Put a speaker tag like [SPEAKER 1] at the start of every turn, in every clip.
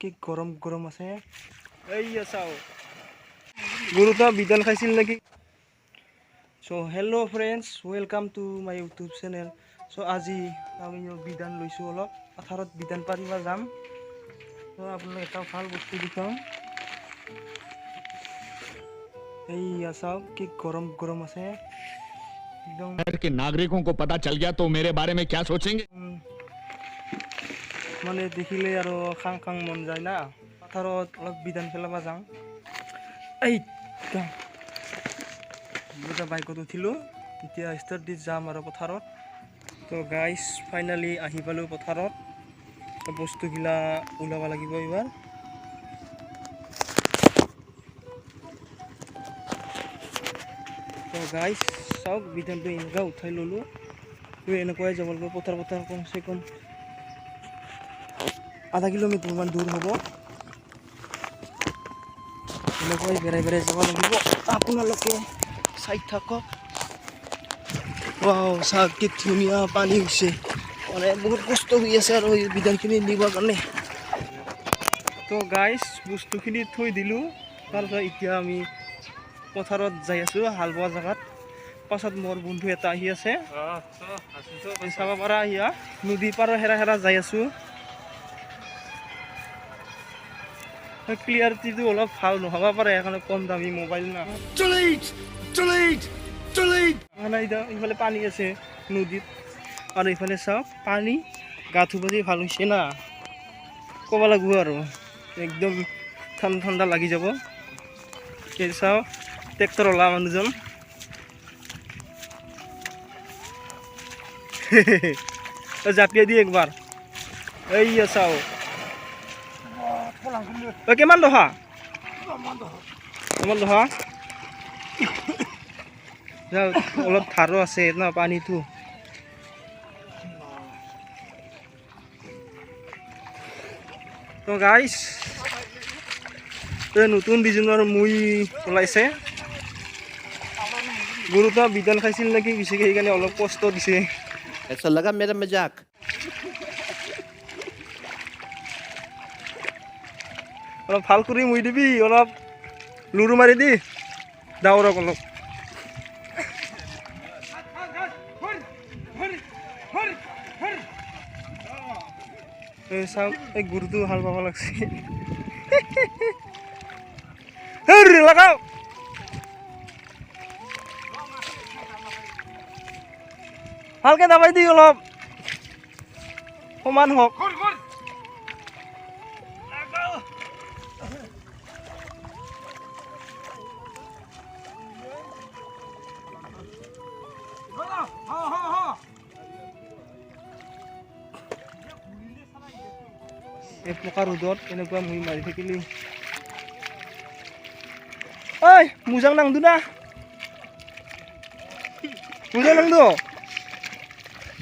[SPEAKER 1] কি গৰম গৰম আছে এইয়া চাও গুৰুটা বিধান খাইছিল নেকি so hello friends welcome to my YouTube channel so আজি আমি বিধান লৈছো অলপ পথাৰত বিধান পাৰিবা যাম তো আপোনালোক এটা ভাল বস্তু দেখাম এইয়া চাও কি গৰম গৰম আছে एकदम
[SPEAKER 2] के नागरिकों को पता चल गया तो मेरे बारे में क्या सोचेंगे
[SPEAKER 1] মানে দেখিলে আৰু খাং খাং মন যায় না পথাৰত অলপ বিধান পেলাব যাওঁ বাইকত উঠিলোঁ এতিয়া ষ্টাৰ্ট দি যাম আৰু পথাৰত তো গাইজ ফাইনেলি আহি পালোঁ পথাৰত বস্তুগিলা ওলাব লাগিব এইবাৰ তো গাইজ চাওক বিধানটো এনেকুৱা উঠাই ল'লোঁ এনেকুৱাই যাব লাগিব পথাৰ কমচে কম আধা কিলোমিটাৰ মান দূৰ হ'ব এনেকুৱাই বেৰাই বেৰাই যাব লাগিব আপোনালোকে চাই থাকক ৱাও চাওক কি ধুনীয়া পানী হৈছে মানে বহুত কষ্ট হৈ আছে আৰু এই বিধানখিনি নিবৰ কাৰণে তো গাইজ বস্তুখিনি থৈ দিলোঁ তাৰপিছত এতিয়া আমি পথাৰত যাই আছোঁ হাল বোৱা জেগাত পাছত মোৰ বন্ধু এটা আহি আছে চাব পাৰা ইয়া নদী পাৰৰ হেৰা হেৰা যাই আছোঁ ক্লিয়াৰিটিটো অলপ ভাল নহ'ব পাৰে সেইকাৰণে কম দামী মোবাইল না ইফালে পানী আছে নদীত আৰু ইফালে চাওক পানী গা ধুব ভাল হৈছে না ক'ব লাগিব আৰু একদম ঠাণ্ডা ঠাণ্ডা লাগি যাব এই চাওক ট্ৰেক্টৰ ওলা মানুহজন জাপিয়াই দি একবাৰ এইয়া চাও কিমান দহা অলপ ধাৰো আছে না পানীটো তো গাইজ নতুন ডিজাইনৰ মুই ওলাইছে গুৰুটা বিধান খাইছিল নেকি বেছিকৈ সেইকাৰণে অলপ কষ্ট দিছে
[SPEAKER 3] ऐसा लगा मेरा मजाक
[SPEAKER 1] অলপ ভাল কৰি মুই দিবি অলপ লুৰু মাৰি দি ডাৱৰক অলপ এই চাওক এই গুৰুটো হাল বাব লাগছে লগাও ভালকে দাবাই দি অলপ সমান হওক এই পকা ৰ'দত এনেকুৱা মুই মাৰি থাকিলি ঐ মোজাং নাংদো না মোজাং নাংদো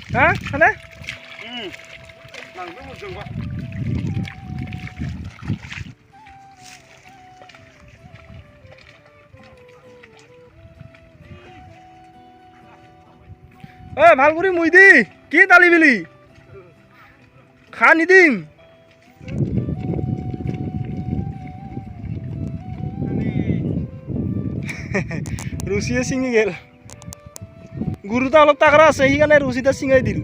[SPEAKER 1] হা খানে ভাল কৰি মুই দি কি তালি বিলি খা নিদিম ৰুচিয়ে ছিঙি গেল গুৰুটা অলপ তাকৰা আছে সেইকাৰণে ৰুচিটা ছিঙাই দিল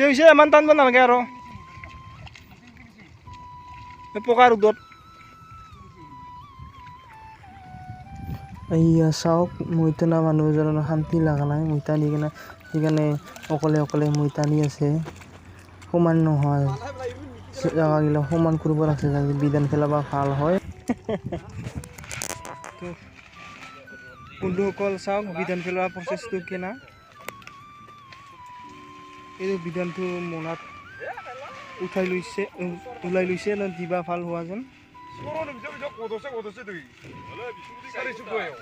[SPEAKER 1] হৈছে ইমান টানিব নালাগে আৰু পকা ৰ'দত এইয়া চাওক মই টানা মানুহ এজনৰ শান্তি লগা নাই মই টানি কিনে সেইকাৰণে অকলে অকলে মই টানি আছে সমান নহয় জেগাগিলা সমান কৰিব লাগছে যাতে বিধান পেলাব ভাল হয় বন্ধুসকল চাওক বিধান পেলোৱা প্ৰচেছটো কেনা এই বিধানটো মনাত উঠাই লৈছে ওলাই লৈছে ন দিবা ভাল হোৱা যেন
[SPEAKER 4] 서로는 저기 고도세 쌀이 줄 거예요.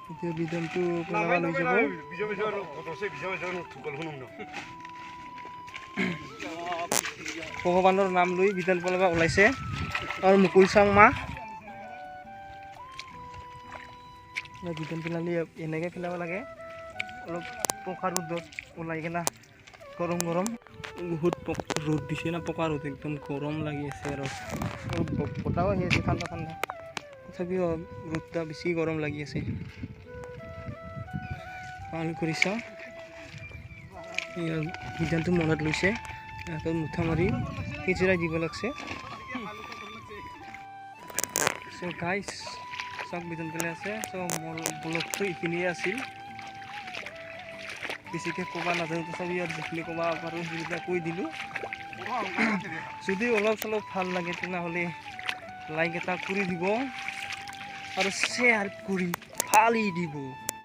[SPEAKER 1] এতিয়া বিধানটো পেলাব
[SPEAKER 4] 나만
[SPEAKER 1] লৈ যাব
[SPEAKER 4] 미저미저는 고도세 미저미저는 두걸 후는 거.
[SPEAKER 1] ভগৱানৰ নাম লৈ বিধান পেলাব ওলাইছে আৰু মুকুল চাং মা বিধান পেলালে এনেকৈ পেলাব লাগে অলপ পকা ৰ'দত ওলাই কিনা গৰম গৰম বহুত ৰ'দ দিছে না পকা ৰ'দ একদম গৰম লাগি আছে আৰু বতাহও আহি আছে ঠাণ্ডা ঠাণ্ডা তথাপিও ৰ'দটা বেছি গৰম লাগি আছে পানী কৰি চাওঁ বিধানটো মনত লৈছে মুঠা মাৰি সিজিৰাই দিব লাগছে চ' গাইছ চাওক বিধান পেলাই আছে চ' মোৰ ব্লগটো এইখিনিয়ে আছিল বেছিকৈ ক'ব নাজানো তথাপি আৰু যিখিনি ক'ব পাৰোঁ সেইবিলাক কৈ দিলোঁ যদি অলপ চলপ ভাল লাগে তেনেহ'লে লাইক এটা কৰি দিব আৰু শ্বেয়াৰ কৰি ফালি দিব